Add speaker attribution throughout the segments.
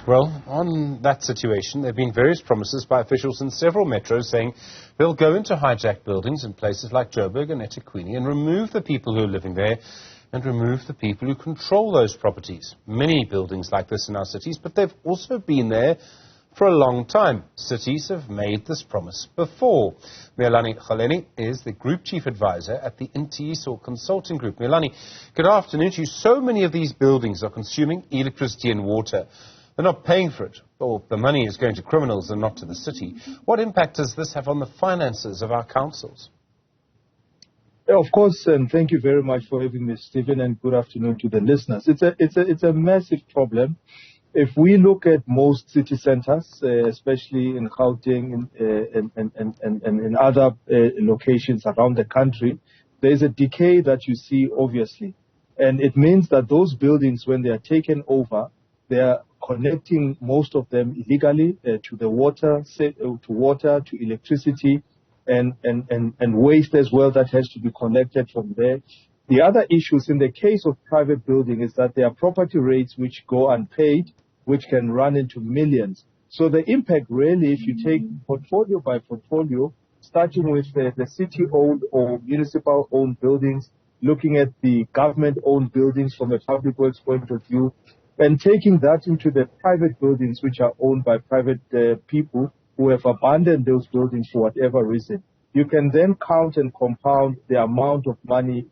Speaker 1: Well, on that situation, there have been various promises by officials in several metros saying they'll go into hijacked buildings in places like Joburg and eThekwini and remove the people who are living there and remove the people who control those properties. Many buildings like this in our cities, but they've also been there for a long time. Cities have made this promise before. Miyelani Holeni is the Group Chief Advisor at the Ntiyiso Consulting Group. Miyelani, good afternoon to you. So many of these buildings are consuming electricity and water. They're not paying for it, or the money is going to criminals and not to the city. What impact does this have on the finances of our councils?
Speaker 2: Of course, and thank you very much for having me, Stephen, and good afternoon to the listeners. It's a massive problem. If we look at most city centers, especially in Gauteng and in other locations around the country, there's a decay that you see, obviously. And it means that those buildings, when they are taken over, they are connecting most of them illegally to the water, to electricity, and waste as well that has to be collected from there. The other issues in the case of private building is that there are property rates which go unpaid, which can run into millions. So the impact really, if you take portfolio by portfolio, starting with the city-owned or municipal-owned buildings, looking at the government-owned buildings from a public works point of view, and taking that into the private buildings which are owned by private people who have abandoned those buildings for whatever reason. You can then count and compound the amount of money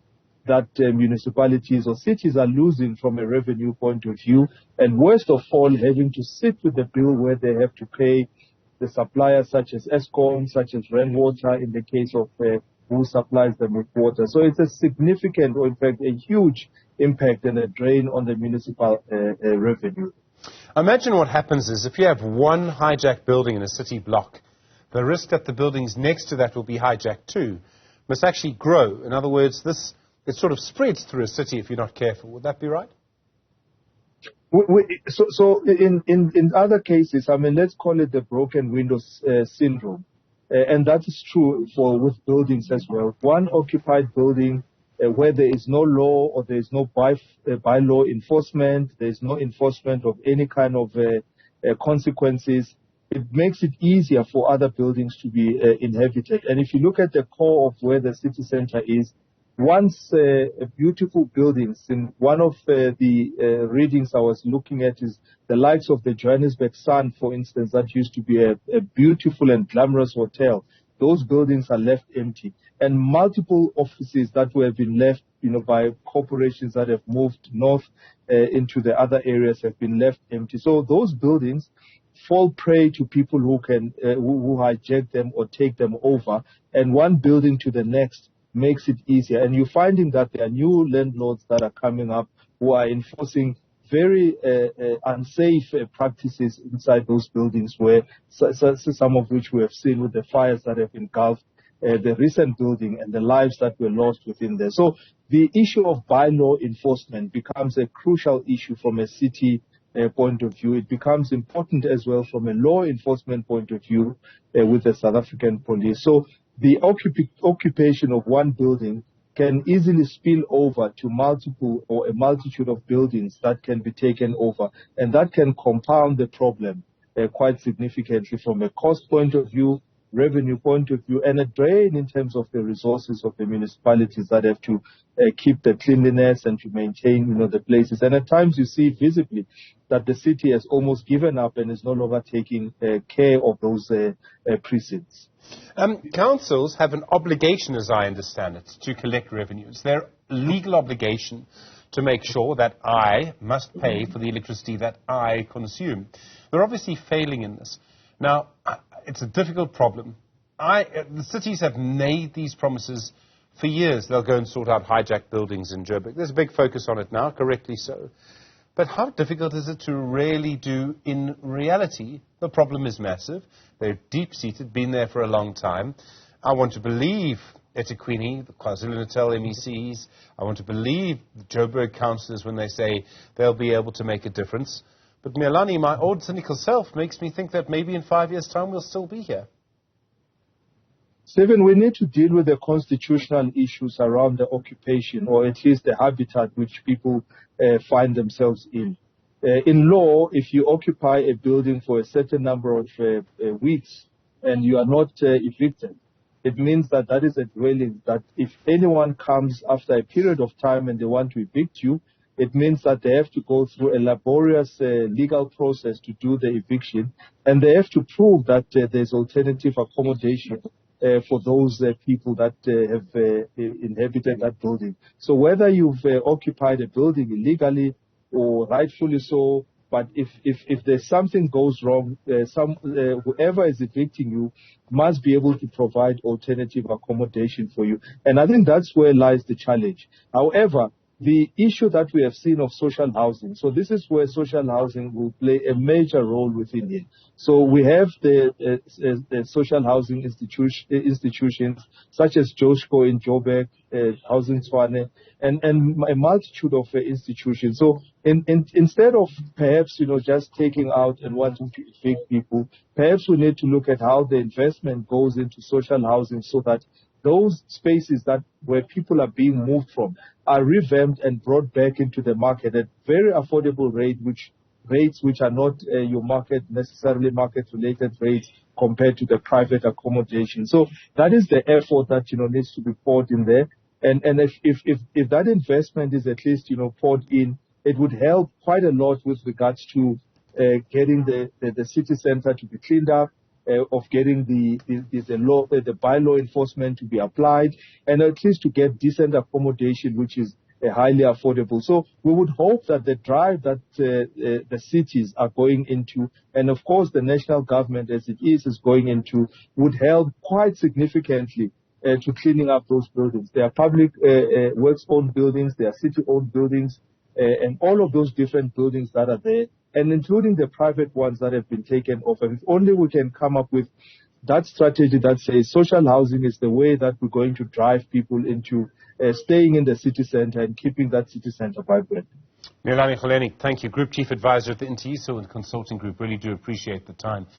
Speaker 2: that municipalities or cities are losing from a revenue point of view, and worst of all, having to sit with the bill where they have to pay the suppliers such as Eskom, such as Rainwater, in the case of who supplies them with water. So it's a significant, or in fact a huge impact and a drain on the municipal revenue.
Speaker 1: Imagine what happens is if you have one hijacked building in a city block, the risk that the buildings next to that will be hijacked too must actually grow. In other words, it sort of spreads through a city if you're not careful. Would that be right?
Speaker 2: So in other cases, I mean, let's call it the broken windows syndrome. And that is true with buildings as well. One occupied building where there is no law or there is no bylaw enforcement, there is no enforcement of any kind of consequences, it makes it easier for other buildings to be inhabited. And if you look at the core of where the city center is, once beautiful buildings, in one of the readings I was looking at is the likes of the Johannesburg Sun, for instance, that used to be a beautiful and glamorous hotel. Those buildings are left empty. And multiple offices that have been left, by corporations that have moved north into the other areas have been left empty. So those buildings fall prey to people who hijack them or take them over, and one building to the next makes it easier. And you're finding that there are new landlords that are coming up who are enforcing very unsafe practices inside those buildings, where some of which we have seen with the fires that have engulfed the recent building and the lives that were lost within there. So the issue of bylaw enforcement becomes a crucial issue from a city point of view. It becomes important as well from a law enforcement point of view with the South African police. So the occupation of one building can easily spill over to multiple or a multitude of buildings that can be taken over, and that can compound the problem quite significantly from a cost point of view, revenue point of view, and a drain in terms of the resources of the municipalities that have to keep the cleanliness and to maintain, the places. And at times you see visibly that the city has almost given up and is no longer taking care of those precincts.
Speaker 1: Councils have an obligation, as I understand it, to collect revenues. Their legal obligation to make sure that I must pay for the electricity that I consume. They're obviously failing in this. Now, it's a difficult problem. The cities have made these promises for years. They'll go and sort out hijacked buildings in Joburg. There's a big focus on it now, correctly so. But how difficult is it to really do in reality? The problem is massive. They're deep-seated, been there for a long time. I want to believe eThekwini, the KwaZulu-Natal MECs, I want to believe the Joburg councillors when they say they'll be able to make a difference. But Miyelani, my old cynical self, makes me think that maybe in 5 years' time we'll still be here.
Speaker 2: Stephen, we need to deal with the constitutional issues around the occupation, or at least the habitat which people find themselves in. In law, if you occupy a building for a certain number of weeks and you are not evicted, it means that that is a dwelling that if anyone comes after a period of time and they want to evict you, it means that they have to go through a laborious legal process to do the eviction, and they have to prove that there's alternative accommodation for those people that have inhabited that building. So whether you've occupied a building illegally or rightfully so, but if there's something goes wrong, whoever is evicting you must be able to provide alternative accommodation for you. And I think that's where lies the challenge. However, the issue that we have seen of social housing, so this is where social housing will play a major role within it. So we have the social housing institutions such as Joshko in Joburg, Housing Swane, and a multitude of institutions. So instead of perhaps, just taking out and wanting to evict people, perhaps we need to look at how the investment goes into social housing so that those spaces that where people are being moved from are revamped and brought back into the market at very affordable rates which are not your necessarily market-related rates compared to the private accommodation. So that is the effort that needs to be poured in there. And if that investment is at least poured in, it would help quite a lot with regards to getting the city center to be cleaned up, of getting the bylaw enforcement to be applied, and at least to get decent accommodation, which is highly affordable. So we would hope that the drive that the cities are going into, and of course the national government as it is going into, would help quite significantly to cleaning up those buildings. They are public works-owned buildings, they are city-owned buildings, and all of those different buildings that are there, and including the private ones that have been taken off. And if only we can come up with that strategy that says social housing is the way that we're going to drive people into staying in the city center and keeping that city center vibrant.
Speaker 1: Miyelani, Holeni, thank you. Group Chief Advisor at the Ntiyiso and Consulting Group. Really do appreciate the time.